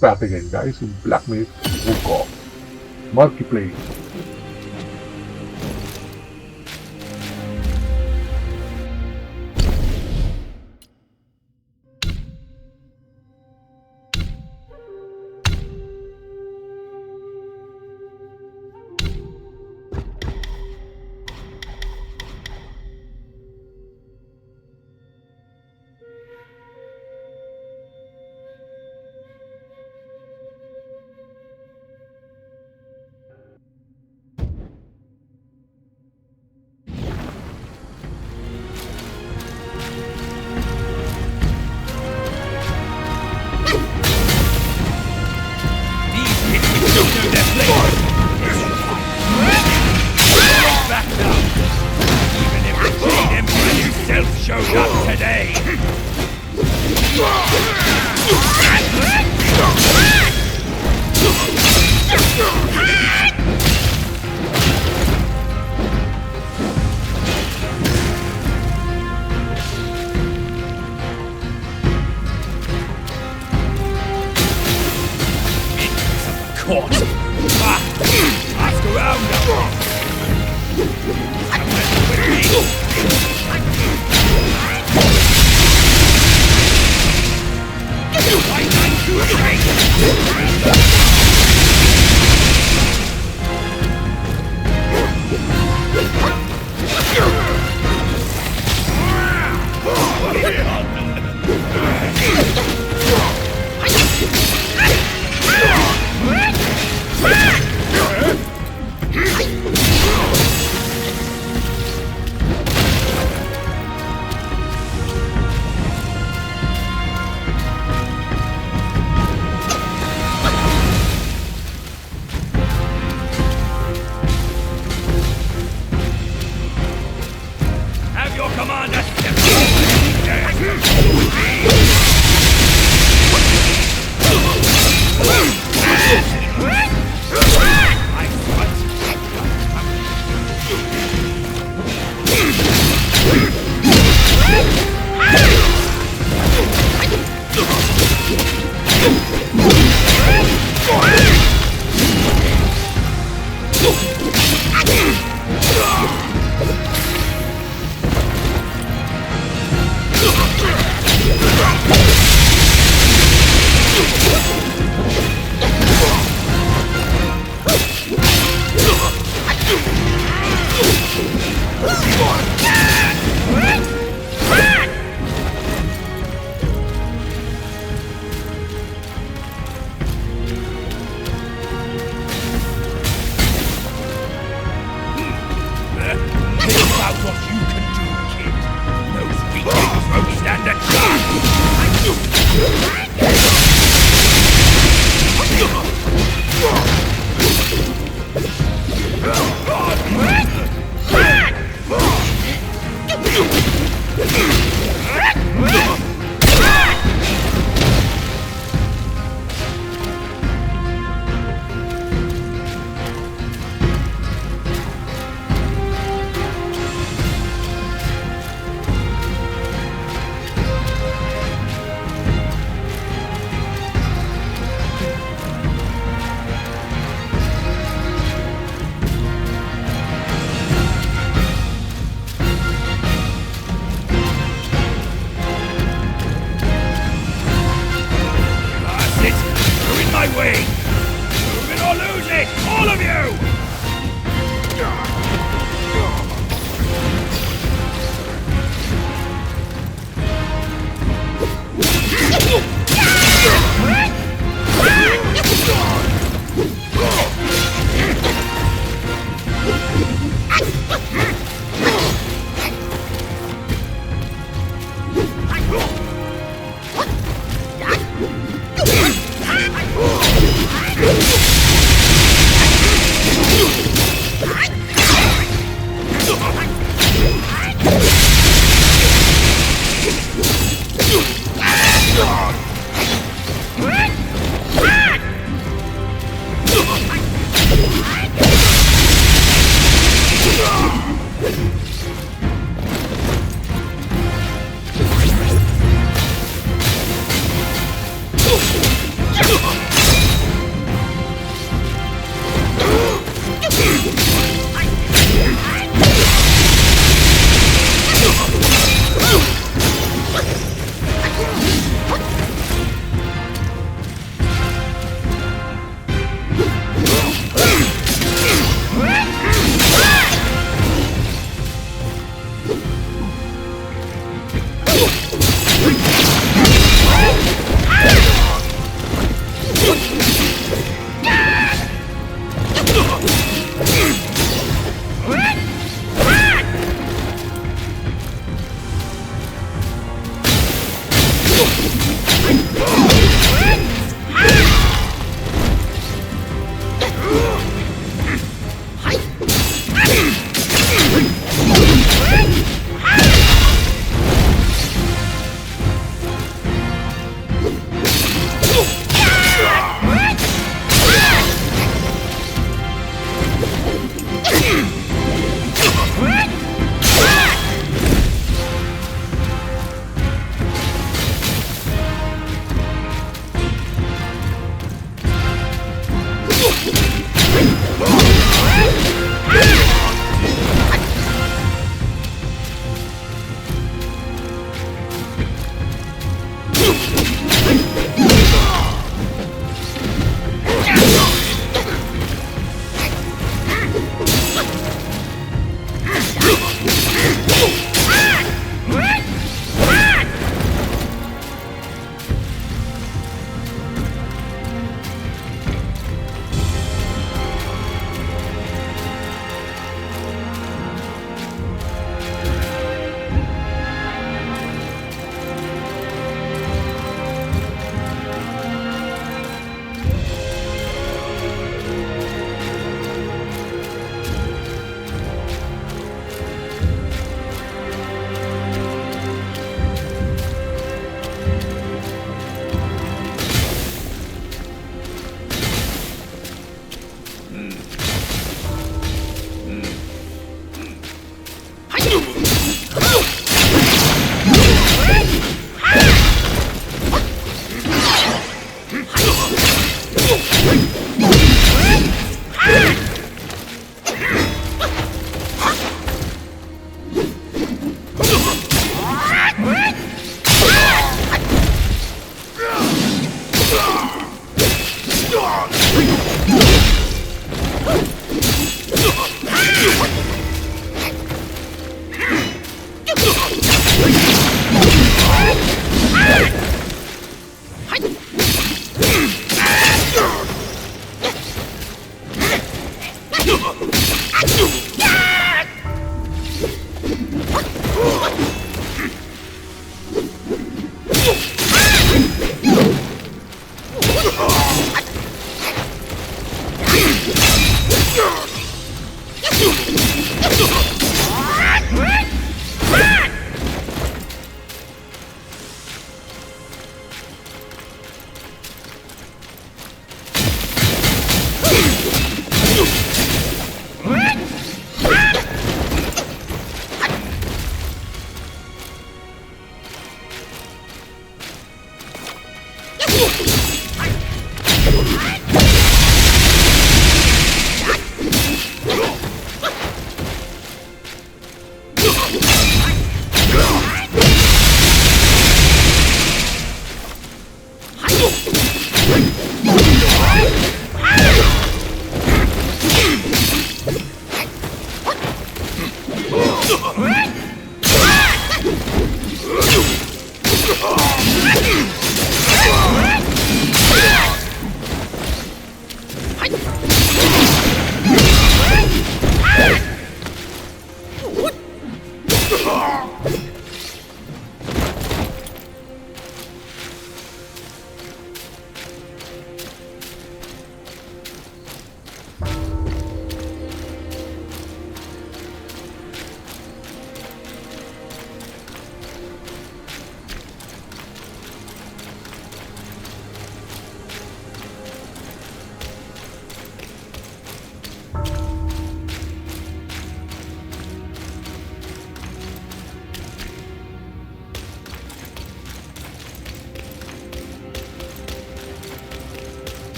back again, guys, in Black Myth Wukong Multiplayer. Shows up today. Caught. Ask around now.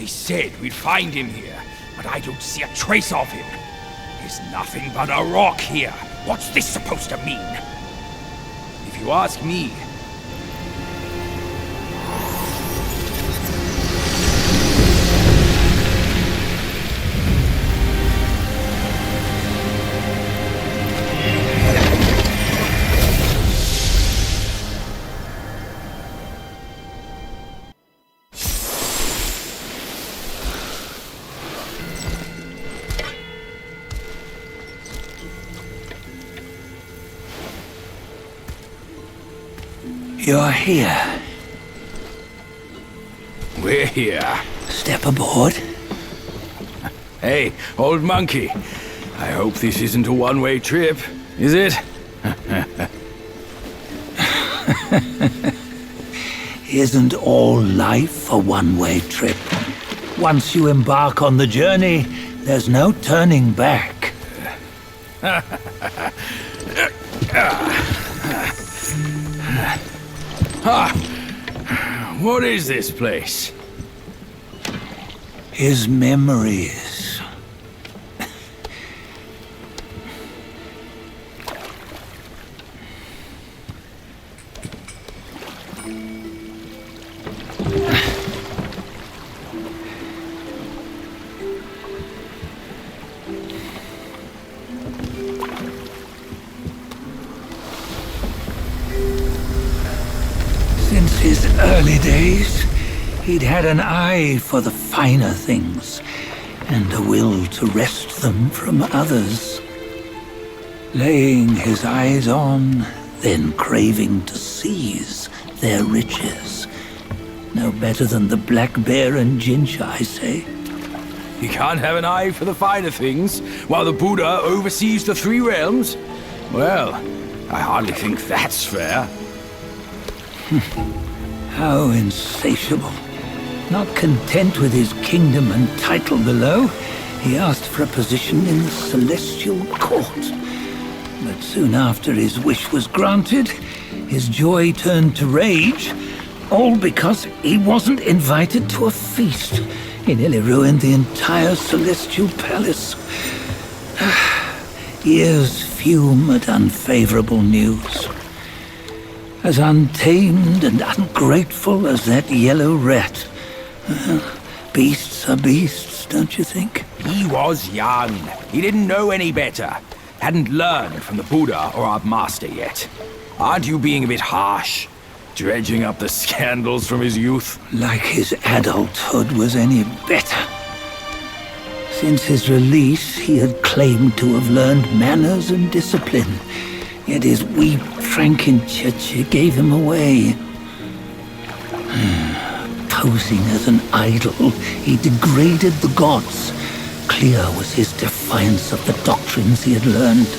He said we'd find him here, but I don't see a trace of him. There's nothing but a rock here, What's this supposed to mean? If you ask me, You're here. we're here. Step aboard. Hey, old monkey. I hope this isn't a one-way trip, is it? Isn't all life a one-way trip? Once you embark on the journey, there's no turning back. What is this place? His memories. Since his early days, he'd had an eye for the finer things, and a will to wrest them from others. Laying his eyes on, then craving to seize their riches. No better than the black bear and Jincha, I say. You can't have an eye for the finer things, while the Buddha oversees the three realms? Well, I hardly think that's fair. How insatiable. Not content with his kingdom and title below, he asked for a position in the celestial court. But soon after his wish was granted, his joy turned to rage, all because he wasn't invited to a feast. He nearly ruined the entire celestial palace. Ears fume at unfavorable news. As untamed and ungrateful as that yellow rat. Beasts are beasts, don't you think? He was young. He didn't know any better. Hadn't learned from the Buddha or our master yet. Aren't you being a bit harsh? Dredging up the scandals from his youth? Like his adulthood was any better. Since his release, he had claimed to have learned manners and discipline. Yet his weak Frankenchurch gave him away. Posing as an idol, he degraded the gods. Clear was his defiance of the doctrines he had learned.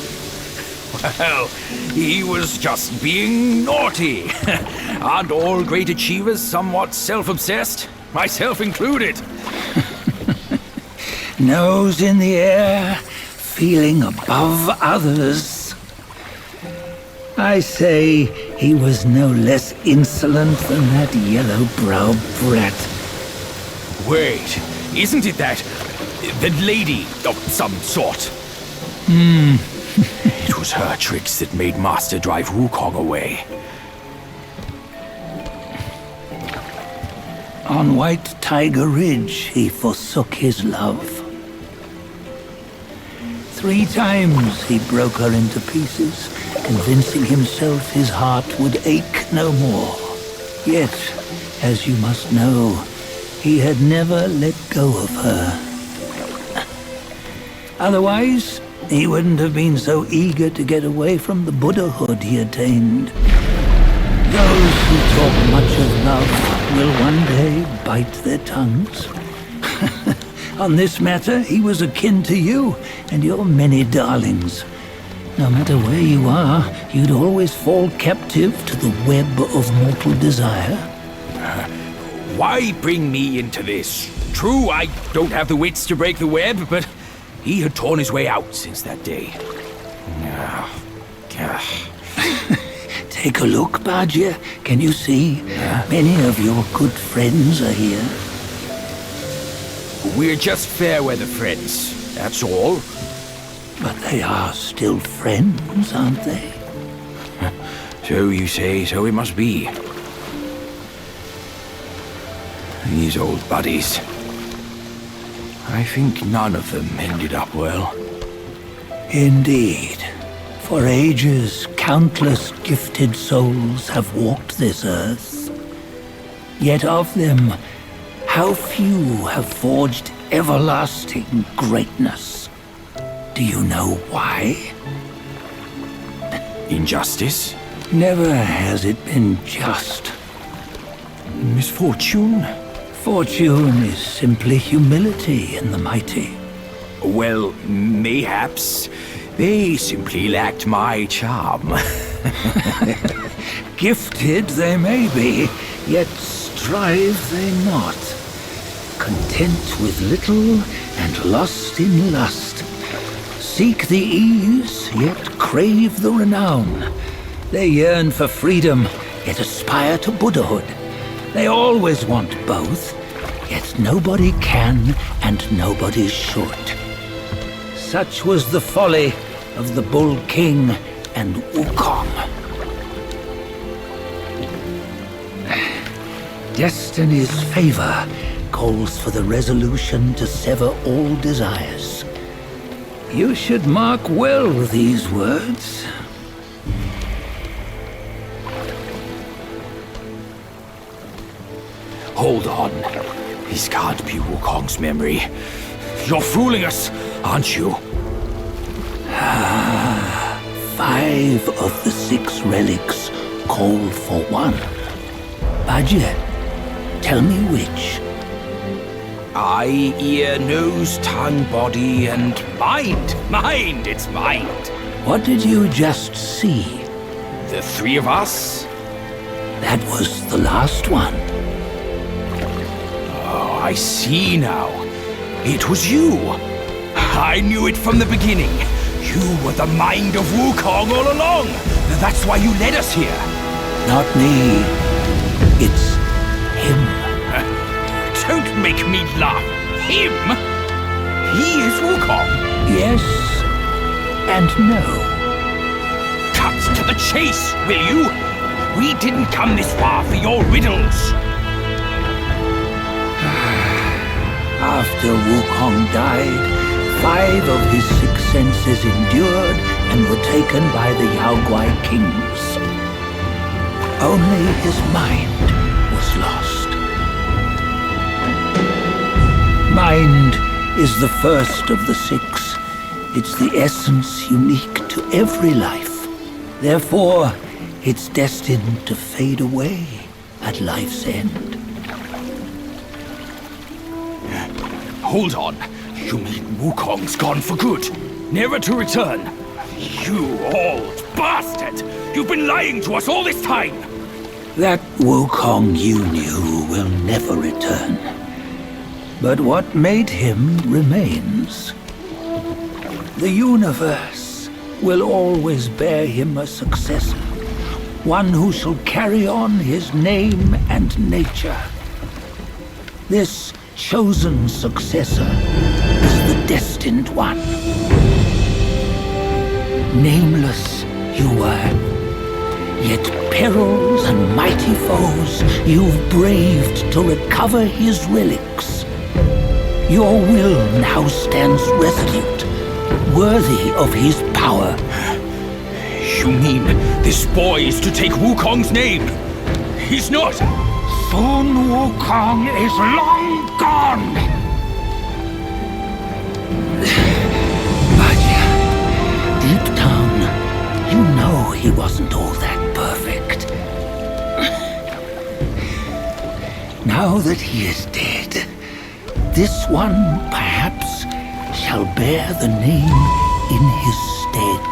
Well, he was just being naughty. Aren't all great achievers somewhat self-obsessed? Myself included. Nose in the air, feeling above others. I say he was no less insolent than that yellow-browed brat. Wait, isn't it that lady of some sort? It was her tricks that made Master drive Wukong away. On White Tiger Ridge, he forsook his love. 3 times he broke her into pieces, convincing himself his heart would ache no more. Yet, as you must know, he had never let go of her. Otherwise, he wouldn't have been so eager to get away from the Buddhahood he attained. Those who talk much of love will one day bite their tongues. On this matter, he was akin to you and your many darlings. No matter where you are, you'd always fall captive to the web of mortal desire. Why bring me into this? True, I don't have the wits to break the web, but he had torn his way out since that day. Take a look, Bajia. Can you see? Many of your good friends are here. We're just fair weather friends, that's all. But they are still friends, aren't they? So you say, so it must be. These old buddies. I think none of them ended up well. Indeed. For ages, countless gifted souls have walked this earth. Yet of them, how few have forged everlasting greatness? Do you know why? Injustice? Never has it been just. Misfortune? Fortune is simply humility in the mighty. Well, mayhaps. They simply lacked my charm. Gifted they may be, yet strive they not. Content with little and lost in lust. Seek the ease, yet crave the renown. They yearn for freedom, yet aspire to Buddhahood. They always want both, yet nobody can and nobody should. Such was the folly of the Bull King and Wukong. Destiny's favor calls for the resolution to sever all desires. You should mark well these words. Hold on. This can't be Wukong's memory. You're fooling us, aren't you? 5 of the 6 relics call for one. Budget, tell me which. Eye, ear, nose, tongue, body, and mind. Mind, it's mind. What did you just see? The 3 of us? That was the last one. Oh, I see now. It was you. I knew it from the beginning. You were the mind of Wukong all along. That's why you led us here. Not me. It's him. Don't make me laugh. Him? He is Wukong. Yes and no. Cut to the chase, will you? We didn't come this far for your riddles. After Wukong died, 5 of his 6 senses endured and were taken by the Yaoguai kings. Only his mind was lost. Mind is the first of the 6. It's the essence unique to every life. Therefore, it's destined to fade away at life's end. Hold on. You mean Wukong's gone for good? Never to return? You old bastard! You've been lying to us all this time! That Wukong you knew will never return. But what made him remains. The universe will always bear him a successor. One who shall carry on his name and nature. This chosen successor is the Destined One. Nameless you were, yet perils and mighty foes you've braved to recover his relics. Your will now stands resolute, worthy of his power. You mean this boy is to take Wukong's name? He's not! Sun Wukong is long gone! But deep down, you know he wasn't all that perfect. Now that he is dead, this one, perhaps, shall bear the name in his stead.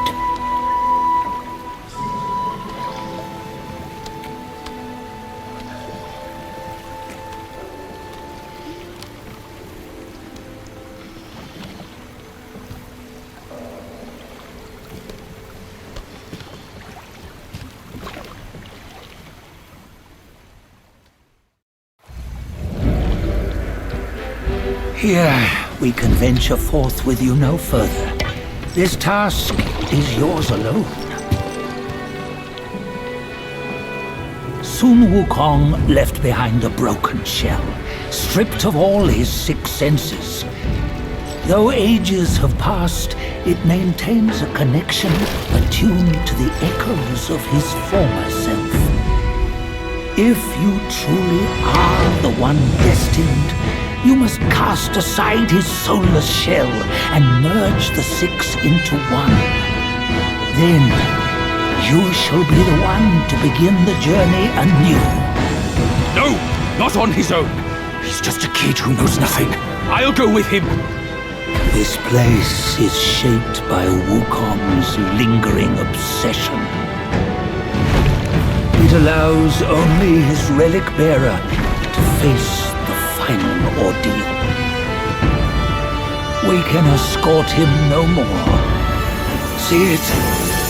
Here, we can venture forth with you no further. This task is yours alone. Sun Wukong left behind a broken shell, stripped of all his 6 senses. Though ages have passed, it maintains a connection attuned to the echoes of his former self. If you truly are the one destined, you must cast aside his soulless shell and merge the 6 into one. Then, you shall be the one to begin the journey anew. No! Not on his own! He's just a kid who knows nothing. I'll go with him. This place is shaped by Wukong's lingering obsession. It allows only his relic bearer to face the final ordeal. We can escort him no more. See it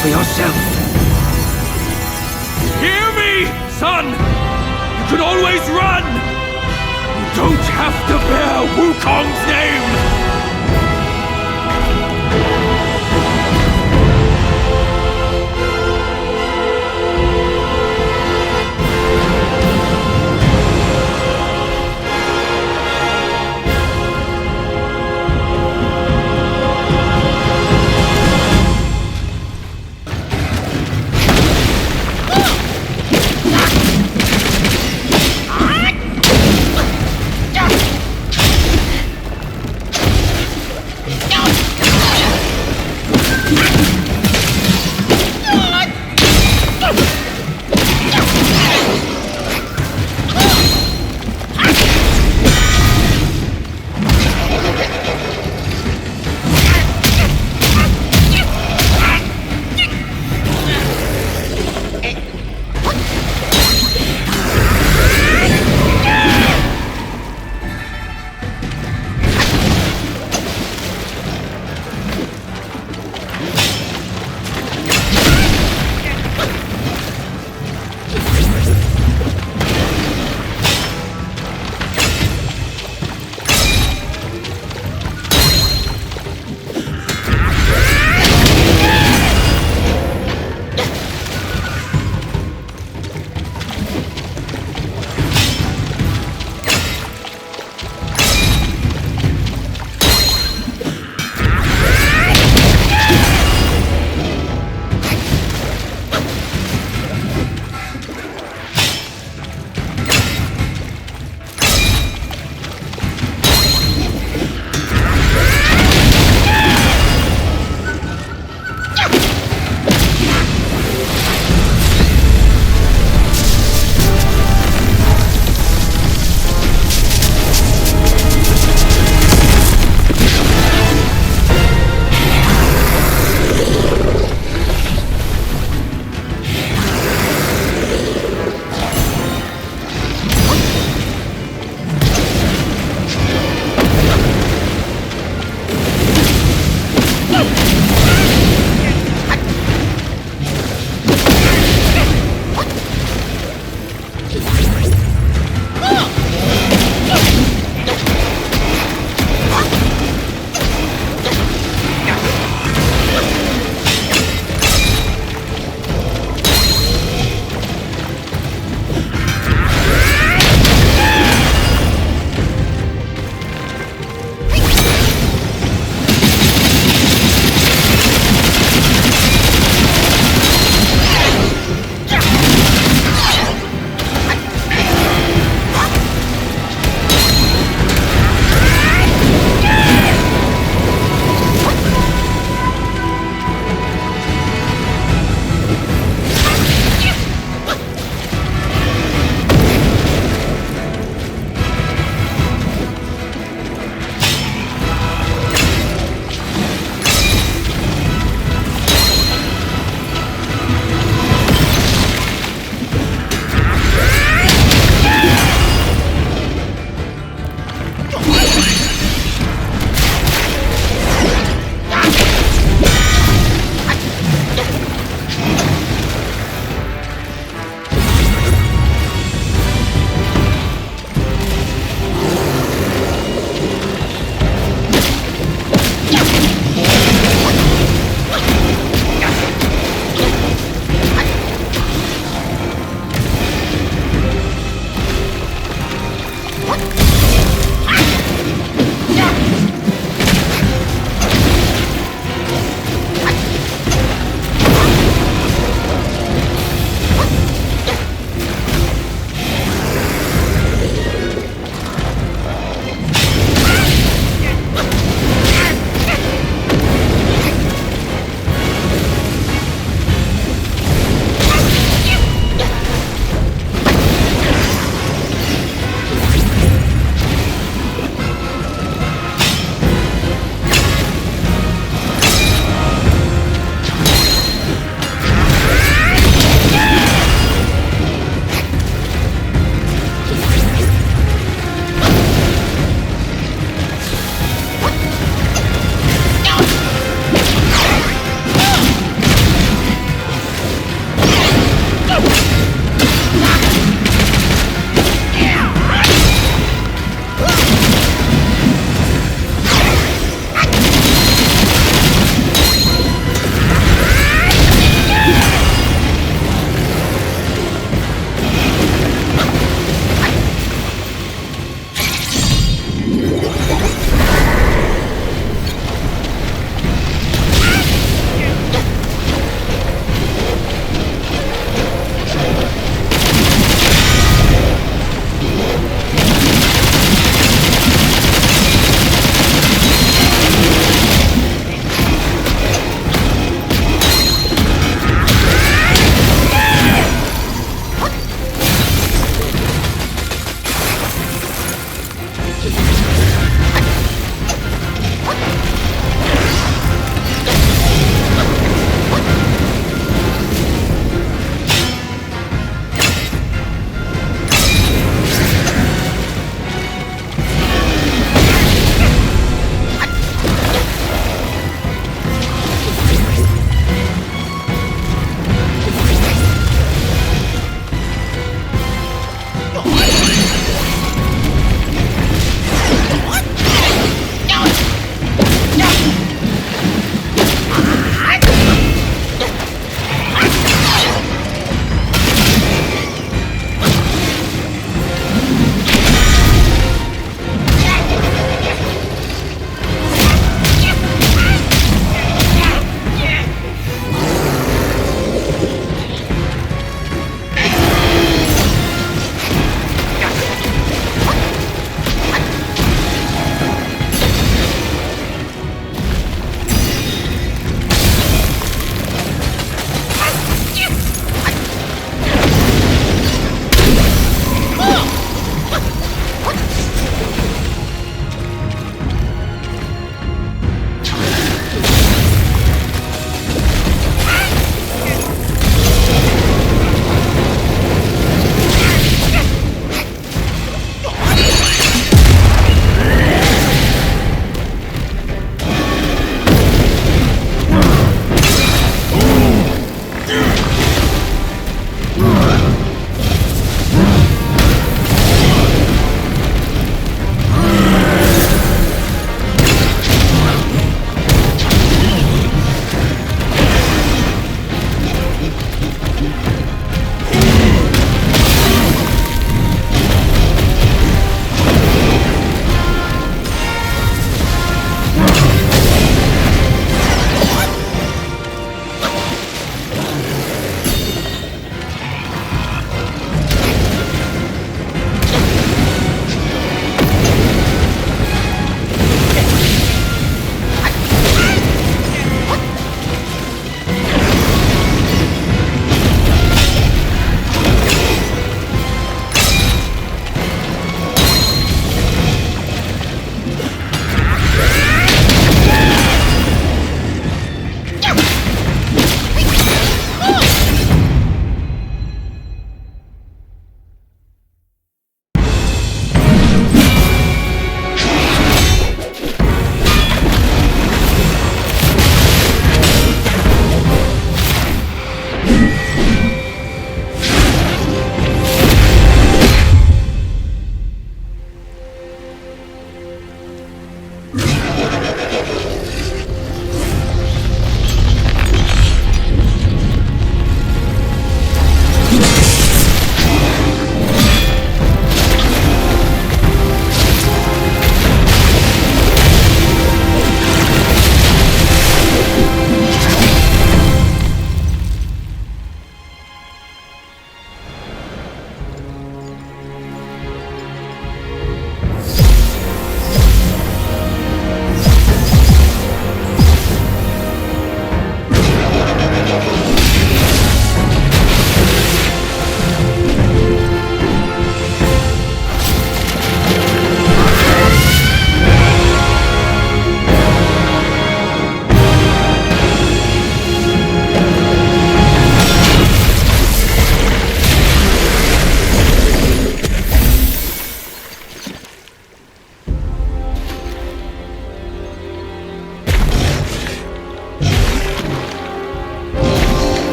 for yourself. Hear me, son! You can always run! You don't have to bear Wukong's name!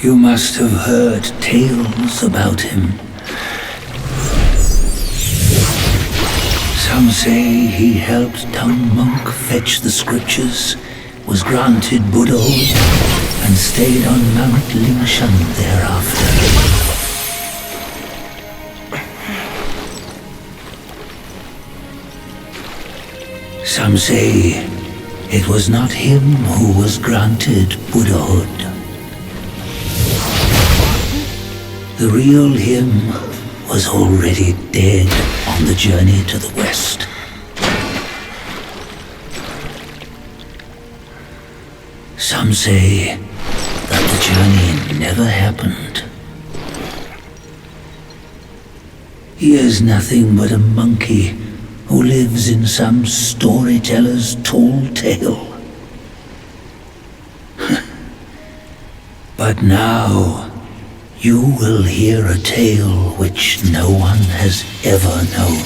You must have heard tales about him. Some say he helped Tang Monk fetch the scriptures, was granted Buddhahood, and stayed on Mount Shen thereafter. Some say it was not him who was granted Buddhahood. The real him was already dead on the journey to the west. Some say that the journey never happened. He is nothing but a monkey who lives in some storyteller's tall tale. But now, you will hear a tale which no one has ever known.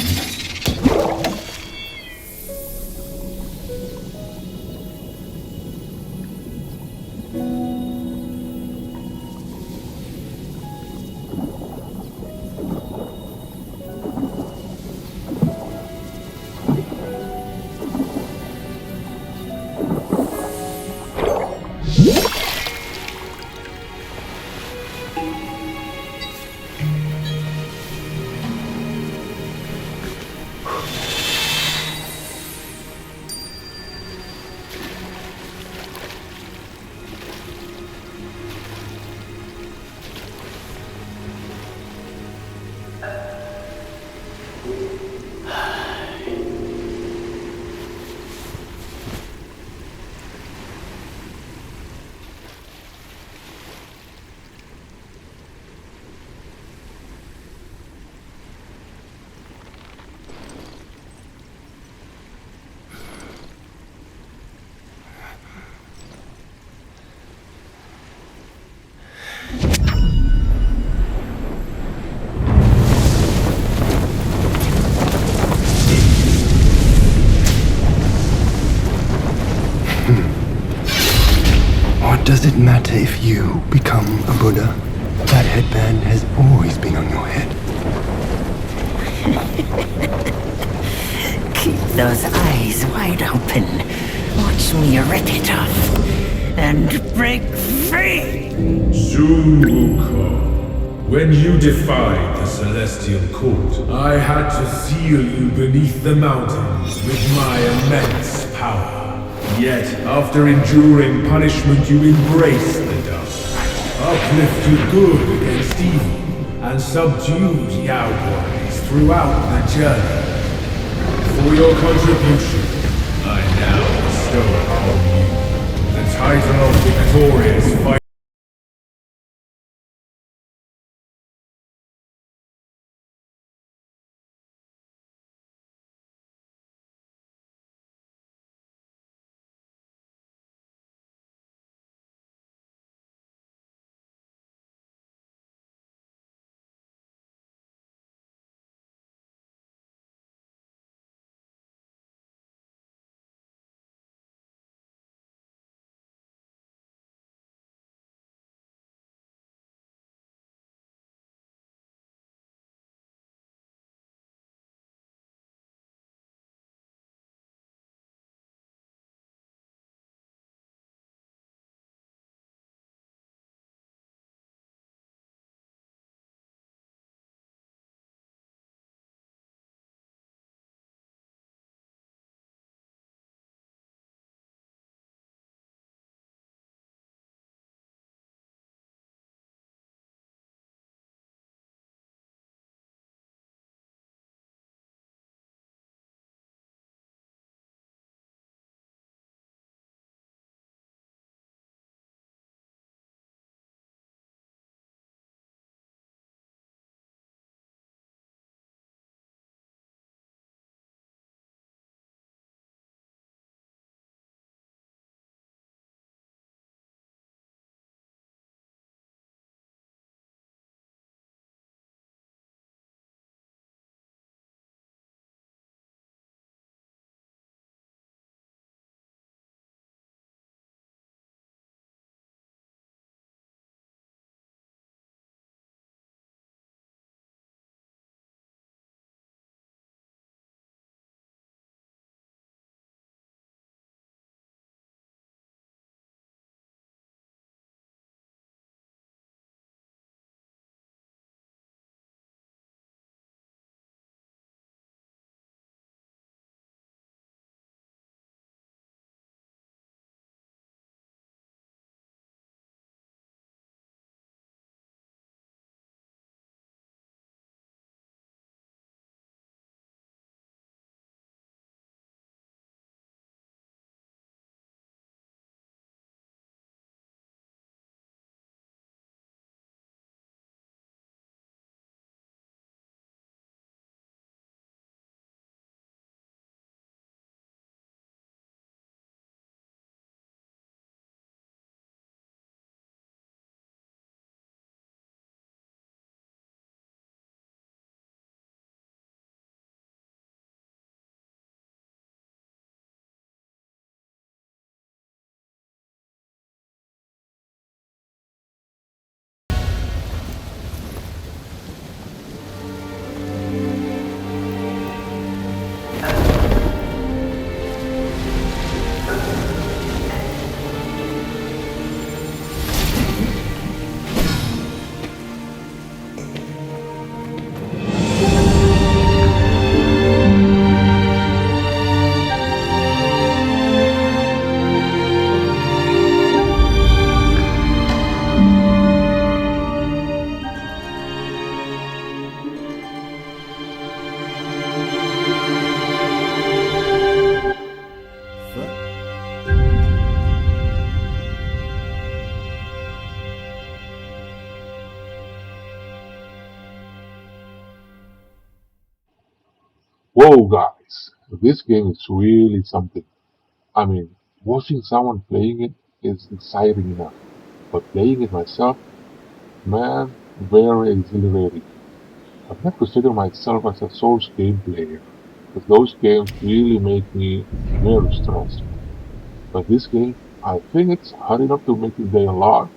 What does it matter if you become a Buddha? That headband has always been on your head. Keep those eyes wide open. Watch me rip it off and break free. Sun Wukong, when you defied the Celestial Court, I had to seal you beneath the mountains with my immense power. Yet, after enduring punishment, you embraced the dark, uplifted good against evil, and subdued Yaoguais throughout the journey. For your contribution, I now bestow upon you the title of Victorious Fighter. Whoa, guys, this game is really something. I mean, watching someone playing it is exciting enough, but playing it myself, man, very exhilarating. I've not considered myself as a Souls game player, because those games really make me very stressed. But this game, I think it's hard enough to make your day a lot,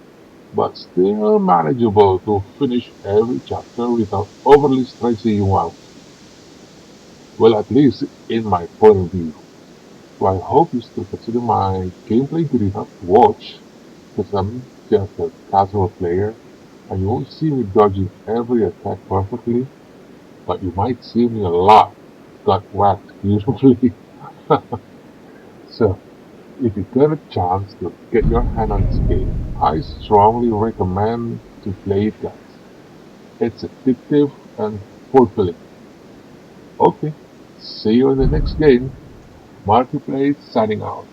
but still manageable to finish every chapter without overly stressing you out. Well, at least in my point of view. So I hope you still consider my gameplay good enough to watch, because I'm just a casual player, and you won't see me dodging every attack perfectly, but you might see me a lot got whacked usually. So, if you get a chance to get your hand on this game, I strongly recommend to play it, guys. It's addictive and fulfilling. Okay, see you in the next game. Marketplace signing out.